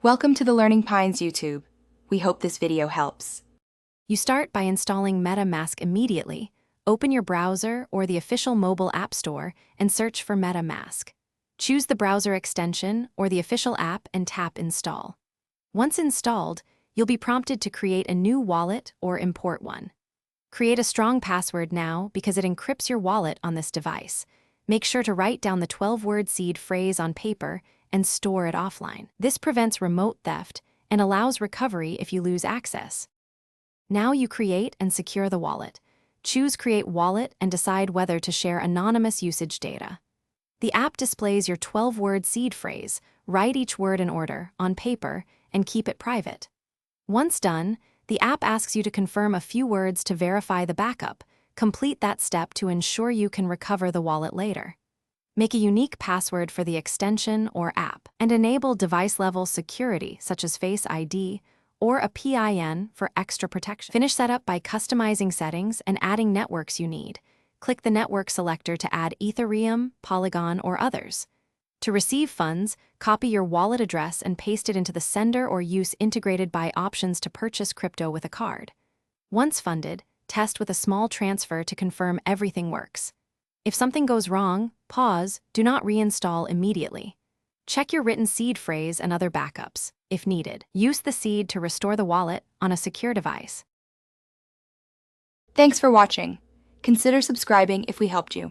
Welcome to the Learning Pines YouTube. We hope this video helps. You start by installing MetaMask immediately. Open your browser or the official mobile app store and search for MetaMask. Choose the browser extension or the official app and tap Install. Once installed, you'll be prompted to create a new wallet or import one. Create a strong password now because it encrypts your wallet on this device. Make sure to write down the 12-word seed phrase on paper and store it offline. This prevents remote theft and allows recovery if you lose access. Now you create and secure the wallet. Choose Create Wallet and decide whether to share anonymous usage data. The app displays your 12-word seed phrase. Write each word in order on paper and keep it private. Once done, the app asks you to confirm a few words to verify the backup. Complete that step to ensure you can recover the wallet later. Make a unique password for the extension or app, and enable device-level security such as Face ID or a PIN for extra protection. Finish setup by customizing settings and adding networks you need. Click the network selector to add Ethereum, Polygon, or others. To receive funds, copy your wallet address and paste it into the sender or use integrated buy options to purchase crypto with a card. Once funded, test with a small transfer to confirm everything works. If something goes wrong, pause, do not reinstall immediately. Check your written seed phrase and other backups, if needed. Use the seed to restore the wallet on a secure device. Thanks for watching. Consider subscribing if we helped you.